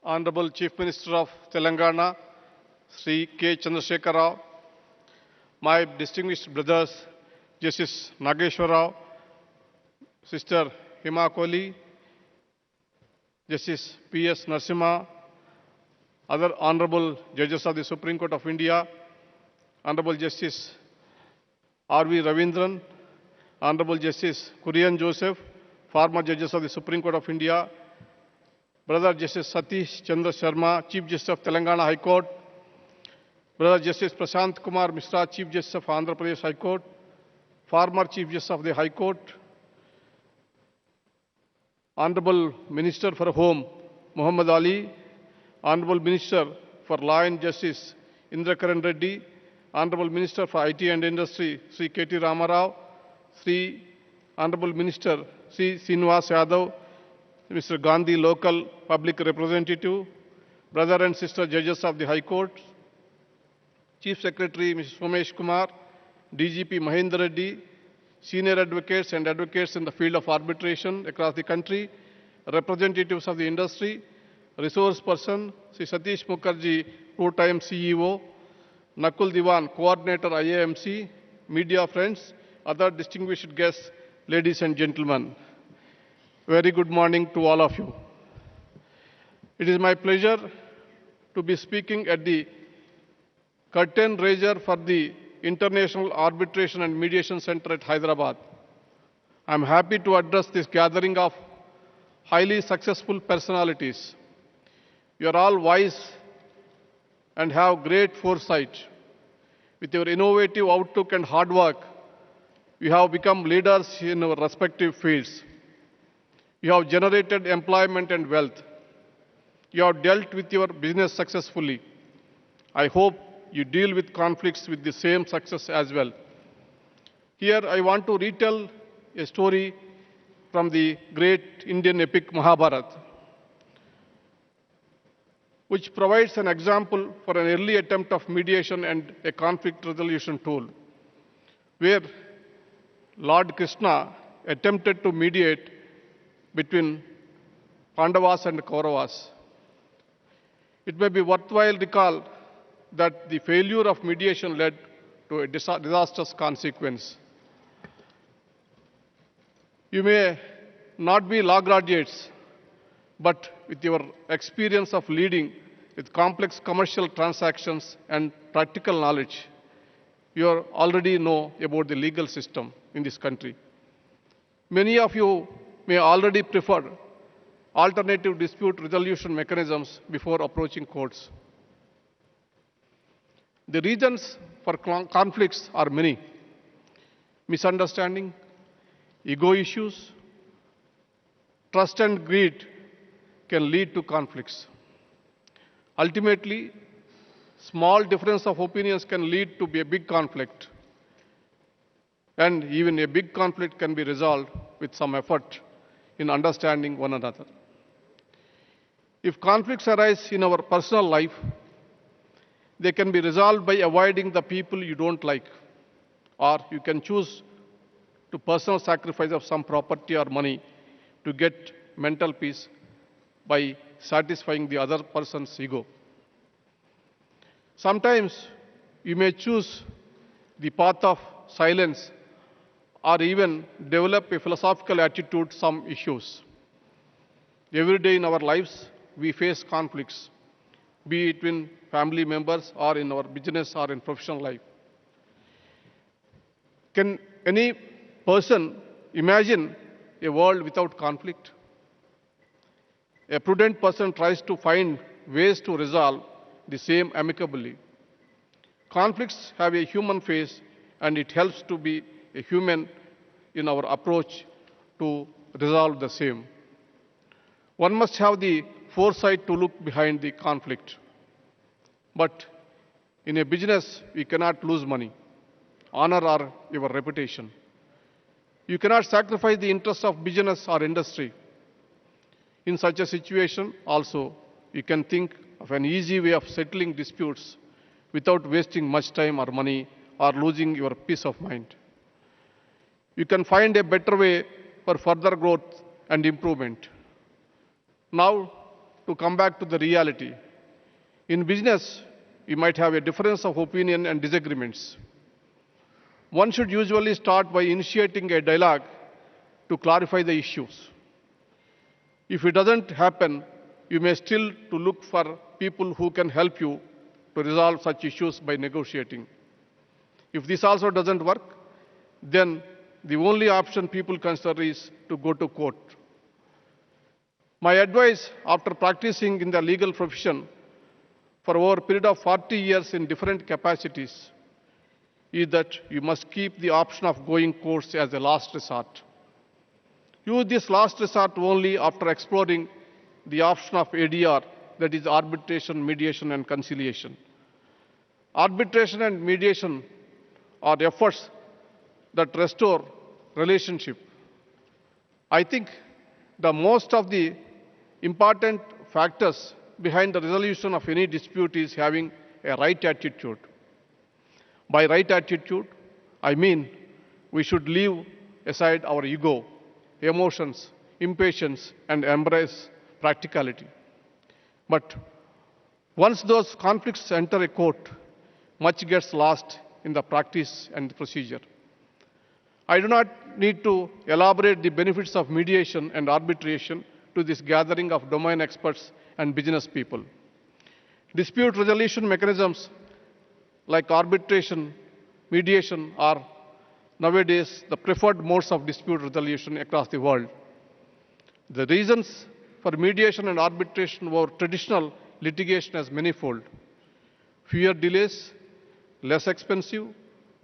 Honorable Chief Minister of Telangana, Sri K. Chandrasekhar Rao, my distinguished brothers, Justice Nageshwar Rao, Sister Hima Kohli, Justice P.S. Narasimha, other Honorable Judges of the Supreme Court of India, Honorable Justice R.V. Ravindran, Honorable Justice Kurian Joseph, former Judges of the Supreme Court of India, Brother Justice Satish Chandra Sharma, Chief Justice of Telangana High Court, Brother Justice Prashant Kumar Mishra, Chief Justice of Andhra Pradesh High Court, former Chief Justice of the High Court, Honorable Minister for Home Muhammad Ali, Honorable Minister for Law and Justice Indrakaran Reddy, Honorable Minister for IT and Industry Sri K.T. Ramarao, Sri Honorable Minister Sri Srinivas Yadav, Mr. Gandhi, local public representative, brother and sister judges of the High Court, Chief Secretary Mr. Somesh Kumar, DGP Mahendra Reddy, senior advocates and advocates in the field of arbitration across the country, representatives of the industry, resource person, Sri Satish Mukherjee, two-time CEO, Nakul Diwan, coordinator IAMC, media friends, other distinguished guests, ladies and gentlemen. Very good morning to all of you. It is my pleasure to be speaking at the curtain raiser for the International Arbitration and Mediation Center at Hyderabad. I am happy to address this gathering of highly successful personalities. You are all wise and have great foresight. With your innovative outlook and hard work, you have become leaders in our respective fields. You have generated employment and wealth. You have dealt with your business successfully. I hope you deal with conflicts with the same success as well. Here I want to retell a story from the great Indian epic Mahabharata, which provides an example for an early attempt of mediation and a conflict resolution tool, where Lord Krishna attempted to mediate between Pandavas and Kauravas. It may be worthwhile recall that the failure of mediation led to a disastrous consequence. You may not be law graduates, but with your experience of leading with complex commercial transactions and practical knowledge, you already know about the legal system in this country. Many of you may already prefer alternative dispute resolution mechanisms before approaching courts. The reasons for conflicts are many: misunderstanding, ego issues, trust and greed can lead to conflicts. Ultimately, small difference of opinions can lead to a big conflict, and even a big conflict can be resolved with some effort in understanding one another. If conflicts arise in our personal life, they can be resolved by avoiding the people you don't like, or you can choose to personal sacrifice of some property or money to get mental peace by satisfying the other person's ego. Sometimes you may choose the path of silence or even develop a philosophical attitude to some issues. Every day in our lives, we face conflicts, be it between family members or in our business or in professional life. Can any person imagine a world without conflict? A prudent person tries to find ways to resolve the same amicably. Conflicts have a human face, and it helps to be a human in our approach to resolve the same. One must have the foresight to look behind the conflict. But in a business, we cannot lose money, honor, or your reputation. You cannot sacrifice the interests of business or industry. In such a situation, also, you can think of an easy way of settling disputes without wasting much time or money or losing your peace of mind. You can find a better way for further growth and improvement. Now, to come back to the reality. In business, you might have a difference of opinion and disagreements. One should usually start by initiating a dialogue to clarify the issues. If it doesn't happen, you may still to look for people who can help you to resolve such issues by negotiating. If this also doesn't work, then the only option people consider is to go to court. My advice after practicing in the legal profession for over a period of 40 years in different capacities is that you must keep the option of going courts as a last resort. Use this last resort only after exploring the option of ADR, that is arbitration, mediation and conciliation. Arbitration and mediation are efforts that restore relationship. I think the most of the important factors behind the resolution of any dispute is having a right attitude. By right attitude, I mean we should leave aside our ego, emotions, impatience, and embrace practicality. But once those conflicts enter a court, much gets lost in the practice and the procedure. I do not need to elaborate the benefits of mediation and arbitration to this gathering of domain experts and business people. Dispute resolution mechanisms like arbitration, mediation are nowadays the preferred modes of dispute resolution across the world. The reasons for mediation and arbitration over traditional litigation is manifold. Fewer delays, less expensive,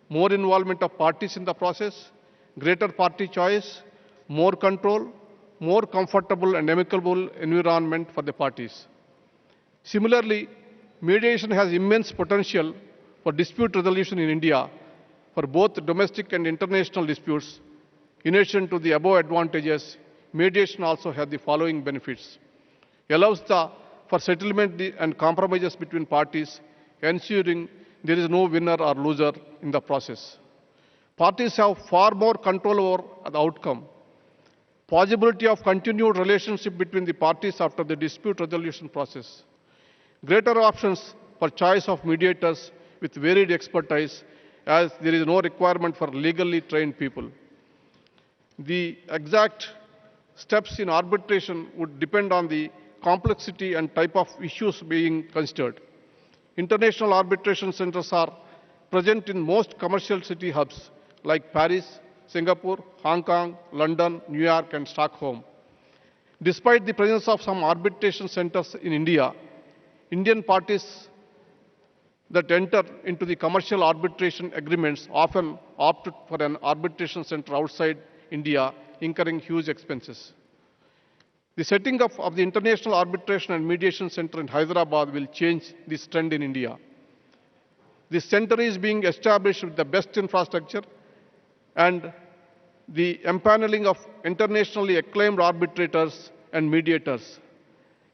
more involvement of parties in the process, greater party choice, more control, more comfortable and amicable environment for the parties. Similarly, mediation has immense potential for dispute resolution in India for both domestic and international disputes. In addition to the above advantages, mediation also has the following benefits. Allows for settlement and compromises between parties, ensuring there is no winner or loser in the process. Parties have far more control over the outcome. Possibility of continued relationship between the parties after the dispute resolution process. Greater options for choice of mediators with varied expertise, as there is no requirement for legally trained people. The exact steps in arbitration would depend on the complexity and type of issues being considered. International arbitration centers are present in most commercial city hubs like Paris, Singapore, Hong Kong, London, New York, and Stockholm. Despite the presence of some arbitration centers in India, Indian parties that enter into the commercial arbitration agreements often opt for an arbitration center outside India, incurring huge expenses. The setting up of the International Arbitration and Mediation Center in Hyderabad will change this trend in India. This center is being established with the best infrastructure and the empaneling of internationally acclaimed arbitrators and mediators.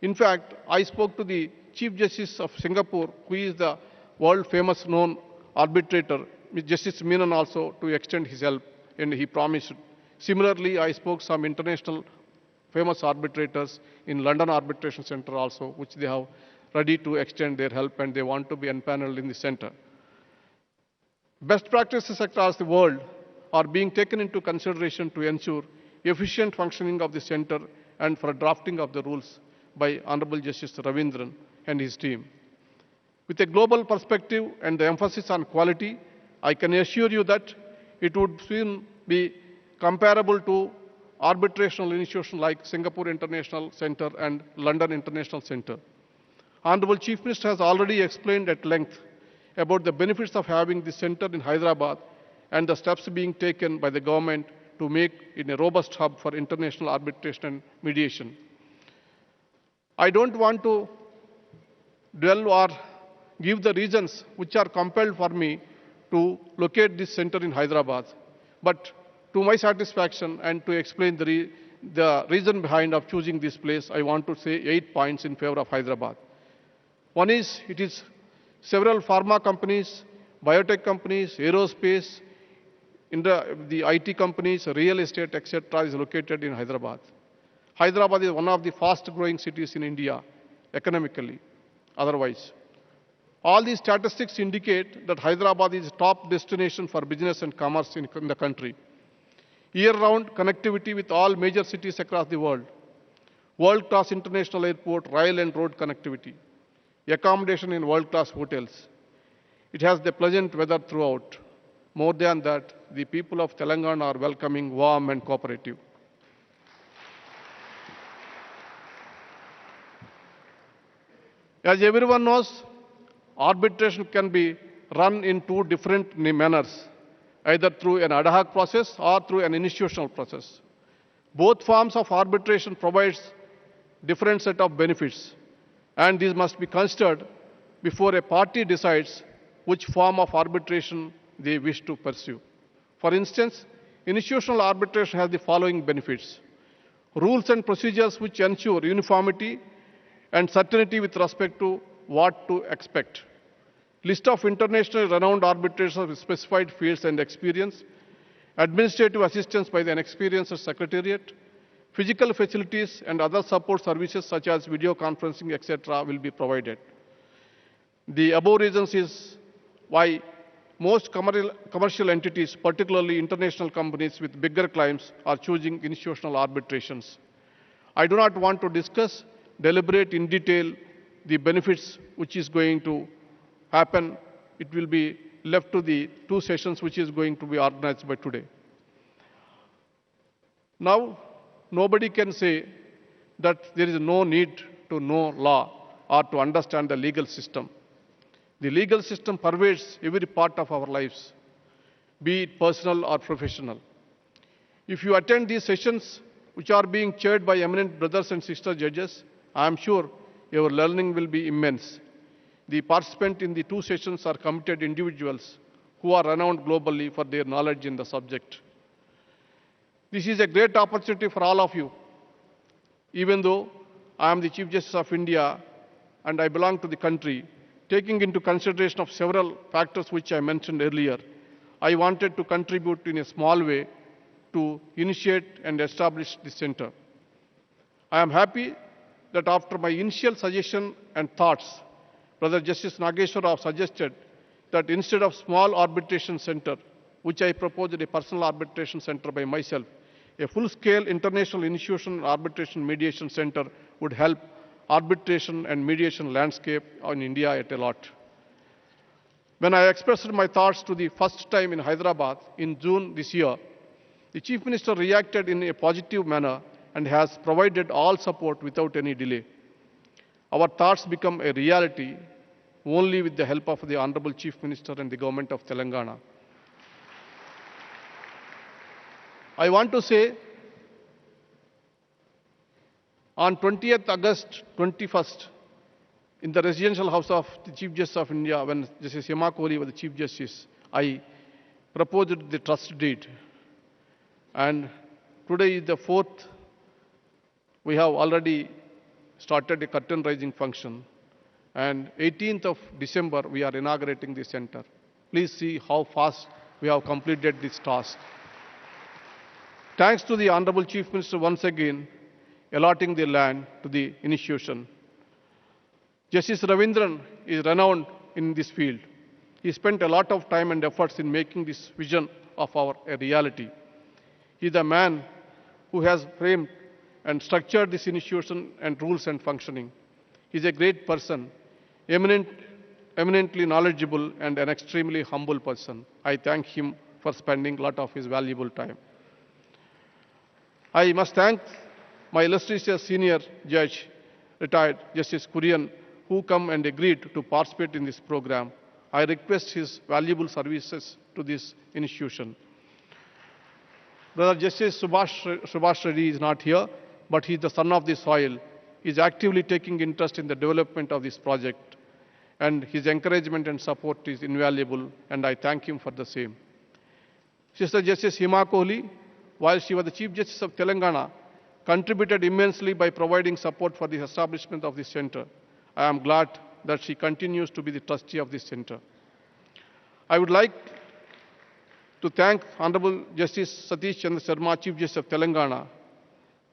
In fact, I spoke to the Chief Justice of Singapore, who is the world famous known arbitrator, Justice Menon, also to extend his help, and he promised. Similarly, I spoke some international famous arbitrators in London Arbitration Center also, which they have ready to extend their help and they want to be empaneled in the center. Best practices across the world are being taken into consideration to ensure efficient functioning of the center and for drafting of the rules by Honorable Justice Ravindran and his team. With a global perspective and the emphasis on quality, I can assure you that it would soon be comparable to arbitrational institutions like Singapore International Center and London International Center. Honorable Chief Minister has already explained at length about the benefits of having this center in Hyderabad and the steps being taken by the government to make it a robust hub for international arbitration and mediation. I don't want to dwell or give the reasons which are compelled for me to locate this center in Hyderabad, but to my satisfaction and to explain the reason behind of choosing this place, I want to say 8 points in favor of Hyderabad. One is, it is several pharma companies, biotech companies, aerospace, in the IT companies, real estate, etc. is located in Hyderabad. Hyderabad is one of the fast growing cities in India economically, otherwise. All these statistics indicate that Hyderabad is a top destination for business and commerce in the country. Year-round connectivity with all major cities across the world, world-class international airport, rail and road connectivity, accommodation in world-class hotels. It has the pleasant weather throughout. More than that, the people of Telangana are welcoming, warm and cooperative. As everyone knows, arbitration can be run in two different manners, either through an ad hoc process or through an institutional process. Both forms of arbitration provides different set of benefits, and these must be considered before a party decides which form of arbitration they wish to pursue. For instance, institutional arbitration has the following benefits: rules and procedures which ensure uniformity and certainty with respect to what to expect. List of internationally renowned arbitrators with specified fields and experience. Administrative assistance by an experienced secretariat. Physical facilities and other support services such as video conferencing, etc. will be provided. The above reasons is why most commercial entities, particularly international companies with bigger clients, are choosing institutional arbitrations. I do not want to discuss, deliberate in detail the benefits which is going to happen. It will be left to the two sessions which is going to be organized by today. Now, nobody can say that there is no need to know law or to understand the legal system. The legal system pervades every part of our lives, be it personal or professional. If you attend these sessions, which are being chaired by eminent brothers and sister judges, I am sure your learning will be immense. The participants in the two sessions are committed individuals who are renowned globally for their knowledge in the subject. This is a great opportunity for all of you. Even though I am the Chief Justice of India and I belong to the country, taking into consideration of several factors which I mentioned earlier, I wanted to contribute in a small way to initiate and establish this center. I am happy that after my initial suggestion and thoughts, Brother Justice Nageshwar Rao suggested that instead of small arbitration center, which I proposed a personal arbitration center by myself, a full-scale international institutional arbitration mediation center would help arbitration and mediation landscape in India at a lot. When I expressed my thoughts to the first time in Hyderabad in June this year, the Chief Minister reacted in a positive manner and has provided all support without any delay. Our thoughts become a reality only with the help of the Honorable Chief Minister and the Government of Telangana. I want to say, on 20th August 21st, in the residential house of the Chief Justice of India, when Justice Hema Kohli was the Chief Justice, I proposed the trust deed. And today is the 4th. We have already started a curtain raising function. And 18th of December, we are inaugurating the center. Please see how fast we have completed this task. Thanks to the Honorable Chief Minister once again allotting the land to the institution. Justice Ravindran is renowned in this field. He spent a lot of time and efforts in making this vision of a reality. He is a man who has framed and structured this institution and rules and functioning. He is a great person, eminently knowledgeable and an extremely humble person. I thank him for spending a lot of his valuable time. I must thank my illustrious senior judge, retired Justice Kurian, who come and agreed to participate in this program. I request his valuable services to this institution. Brother Justice Subhash Reddy is not here, but he is the son of the soil. He is actively taking interest in the development of this project, and his encouragement and support is invaluable, and I thank him for the same. Sister Justice Hema Kohli, while she was the Chief Justice of Telangana, contributed immensely by providing support for the establishment of this center. I am glad that she continues to be the trustee of this center. I would like to thank Honorable Justice Satish Chandra Sharma, Chief Justice of Telangana.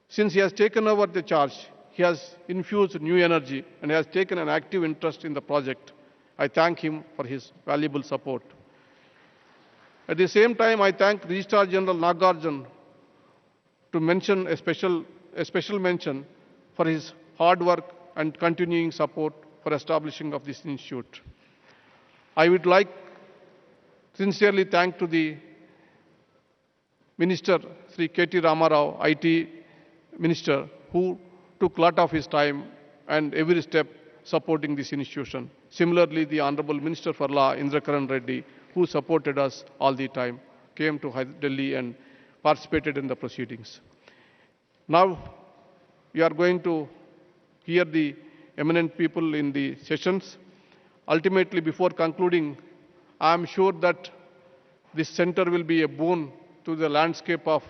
Since he has taken over the charge, he has infused new energy and has taken an active interest in the project. I thank him for his valuable support. At the same time, I thank Registrar General Nagarjun to mention a special mention for his hard work and continuing support for establishing of this institute. I would like sincerely thank to the Minister, Sri K.T. Ramarao, IT Minister, who took a lot of his time and every step supporting this institution. Similarly, the Honorable Minister for Law, Indra Karan Reddy, who supported us all the time, came to Delhi and participated in the proceedings. Now, we are going to hear the eminent people in the sessions. Ultimately, before concluding, I am sure that this center will be a boon to the landscape of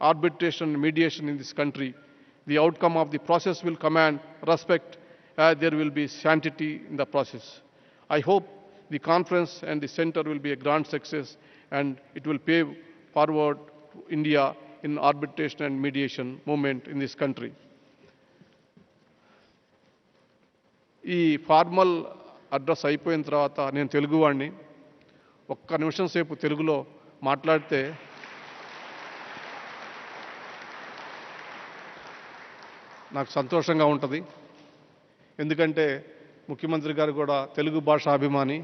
arbitration and mediation in this country. The outcome of the process will command respect, there will be sanctity in the process. I hope the conference and the center will be a grand success and it will pave forward India in arbitration and mediation movement in this country. ఈ formal address అయిపోయిన తర్వాత నేను తెలుగువాడిని ఒక్క నిమిషం సేపు తెలుగులో మాట్లాడితే నాకు సంతోషంగా ఉంటుంది. ఎందుకంటే ముఖ్యమంత్రి గారు కూడా తెలుగు భాష అభిమాని,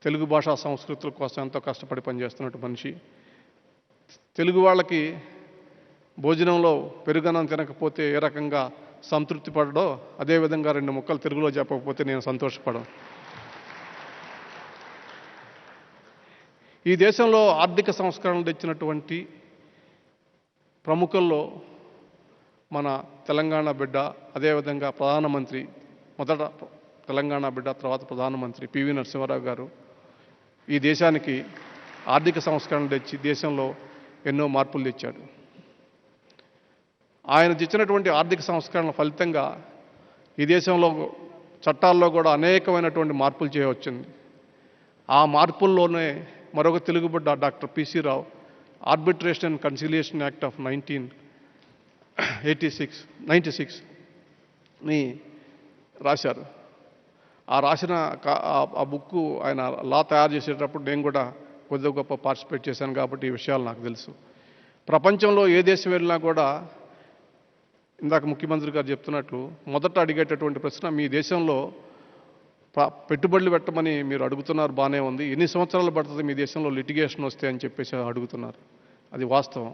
తెలుగు భాషా సంస్కృతుల కోసం ఎంతో కష్టపడి పనిచేస్తున్నట్టు మనిషి. తెలుగు వాళ్ళకి భోజనంలో పెరుగన్నం తినకపోతే ఏ రకంగా సంతృప్తి పడడో అదేవిధంగా రెండు ముక్కలు తెలుగులో చెప్పకపోతే నేను సంతోషపడను. ఈ దేశంలో ఆర్థిక సంస్కరణలు తెచ్చినటువంటి ప్రముఖుల్లో మన తెలంగాణ బిడ్డ, అదేవిధంగా ప్రధానమంత్రి, మొదట తెలంగాణ బిడ్డ తర్వాత ప్రధానమంత్రి పివి నరసింహారావు గారు ఈ దేశానికి ఆర్థిక సంస్కరణలు తెచ్చి దేశంలో ఎన్నో మార్పులు తెచ్చాడు. ఆయన తెచ్చినటువంటి ఆర్థిక సంస్కరణల ఫలితంగా ఈ దేశంలో చట్టాల్లో కూడా అనేకమైనటువంటి మార్పులు చేయవచ్చింది. ఆ మార్పుల్లోనే మరొక తెలుగు బిడ్డ doctor PC Rao arbitration and conciliation act of 1996ని రాశారు. ఆ రాసిన ఆ బుక్ ఆయన లా తయారు చేసేటప్పుడు నేను కూడా కొద్ది గొప్ప పార్టిసిపేట్ చేశాను కాబట్టి ఈ విషయాలు నాకు తెలుసు. ప్రపంచంలో ఏ దేశం వెళ్ళినా కూడా ఇందాక ముఖ్యమంత్రి గారు చెప్తున్నట్లు మొదట అడిగేటటువంటి ప్రశ్న, మీ దేశంలో పెట్టుబడులు పెట్టమని మీరు అడుగుతున్నారు, బాగానే ఉంది, ఎన్ని సంవత్సరాలు పడుతుంది మీ దేశంలో లిటిగేషన్ వస్తే అని చెప్పేసి అడుగుతున్నారు. అది వాస్తవం.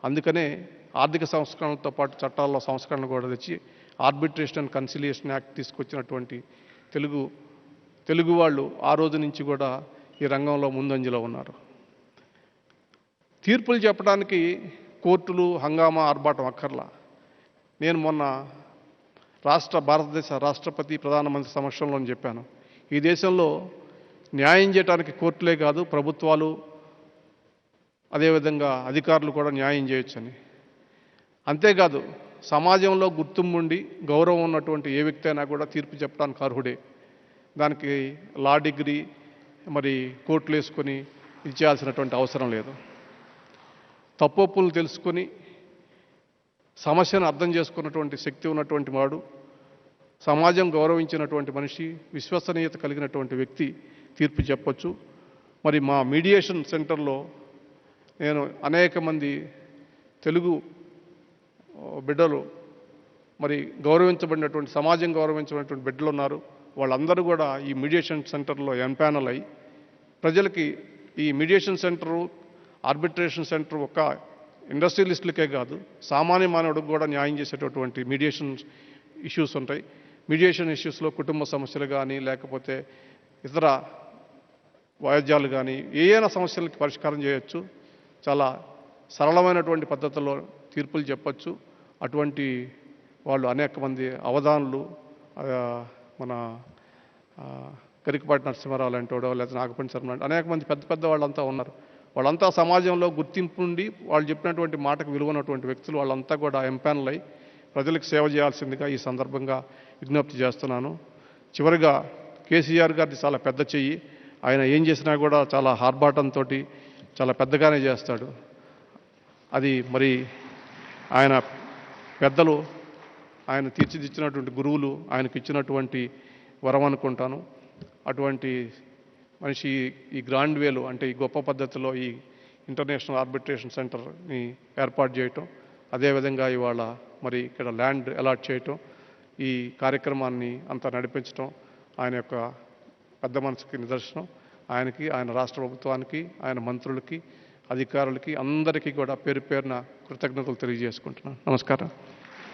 అందుకనే ఆర్థిక సంస్కరణలతో పాటు చట్టాల్లో సంస్కరణ కూడా తెచ్చి ఆర్బిట్రేషన్ అండ్ కన్సిలియేషన్ యాక్ట్ తీసుకొచ్చినటువంటి తెలుగు వాళ్ళు ఆ రోజు నుంచి కూడా ఈ రంగంలో ముందంజలో ఉన్నారు. తీర్పులు చెప్పడానికి కోర్టులు హంగామా ఆర్భాటం అక్కర్లా. నేను మొన్న భారతదేశ రాష్ట్రపతి ప్రధానమంత్రి సమక్షంలో చెప్పాను, ఈ దేశంలో న్యాయం చేయడానికి కోర్టులే కాదు ప్రభుత్వాలు అదేవిధంగా అధికారులు కూడా న్యాయం చేయొచ్చని. అంతేకాదు సమాజంలో గుర్తింపుండి గౌరవం ఉన్నటువంటి ఏ వ్యక్తి అయినా కూడా తీర్పు చెప్పడానికి అర్హుడే. దానికి లా డిగ్రీ మరి కోర్టులు వేసుకొని ఇచ్చేయాల్సినటువంటి అవసరం లేదు. తప్పొప్పులు తెలుసుకొని సమస్యను అర్థం చేసుకున్నటువంటి శక్తి ఉన్నటువంటి వాడు, సమాజం గౌరవించినటువంటి మనిషి, విశ్వసనీయత కలిగినటువంటి వ్యక్తి తీర్పు చెప్పొచ్చు. మరి మా మీడియేషన్ సెంటర్లో నేను అనేక మంది తెలుగు బిడ్డలు మరి గౌరవించబడినటువంటి సమాజం గౌరవించబడినటువంటి బిడ్డలు ఉన్నారు. వాళ్ళందరూ కూడా ఈ మీడియేషన్ సెంటర్లో ఎంపానల్ అయ్యి ప్రజలకి ఈ మీడియేషన్ సెంటరు ఆర్బిట్రేషన్ సెంటర్ ఒక ఇండస్ట్రియలిస్టులకే కాదు సామాన్య మానవుడికి కూడా న్యాయం చేసేటటువంటి మీడియేషన్ ఇష్యూస్ ఉంటాయి. మీడియేషన్ ఇష్యూస్లో కుటుంబ సమస్యలు కానీ లేకపోతే ఇతర వాయిద్యాలు కానీ ఏదైనా సమస్యలకి పరిష్కారం చేయొచ్చు. చాలా సరళమైనటువంటి పద్ధతుల్లో తీర్పులు చెప్పచ్చు. అటువంటి వాళ్ళు అనేక మంది అవధానులు, మన గరికపాటి నరసింహారావు లాంటివాడో లేకపోతే నాగపండి శర్మ లాంటి అనేక మంది పెద్ద పెద్ద వాళ్ళంతా ఉన్నారు. వాళ్ళంతా సమాజంలో గుర్తింపు ఉండి వాళ్ళు చెప్పినటువంటి మాటకు విలువైనటువంటి వ్యక్తులు. వాళ్ళంతా కూడా ఎంపానల్ అయి ప్రజలకు సేవ చేయాల్సిందిగా ఈ సందర్భంగా విజ్ఞప్తి చేస్తున్నాను. చివరిగా కేసీఆర్ గారిది చాలా పెద్ద చెయ్యి. ఆయన ఏం చేసినా కూడా చాలా ఆర్భాటంతో చాలా పెద్దగానే చేస్తాడు. అది మరి ఆయన పెద్దలు ఆయన తీర్చిదిచ్చినటువంటి గురువులు ఆయనకు ఇచ్చినటువంటి వరం అనుకుంటాను. అటువంటి మనిషి ఈ గ్రాండ్ వేలో అంటే ఈ గొప్ప పద్ధతిలో ఈ ఇంటర్నేషనల్ ఆర్బిట్రేషన్ సెంటర్ని ఏర్పాటు చేయటం, అదేవిధంగా ఇవాళ మరి ఇక్కడ ల్యాండ్ అలాట్ చేయటం, ఈ కార్యక్రమాన్ని అంతా నడిపించటం ఆయన యొక్క పెద్ద మనసుకి నిదర్శనం. ఆయనకి, ఆయన రాష్ట్ర ప్రభుత్వానికి, ఆయన మంత్రులకి, అధికారులకి అందరికీ కూడా పేరు పేరున కృతజ్ఞతలు తెలియజేసుకుంటున్నాను. నమస్కారం.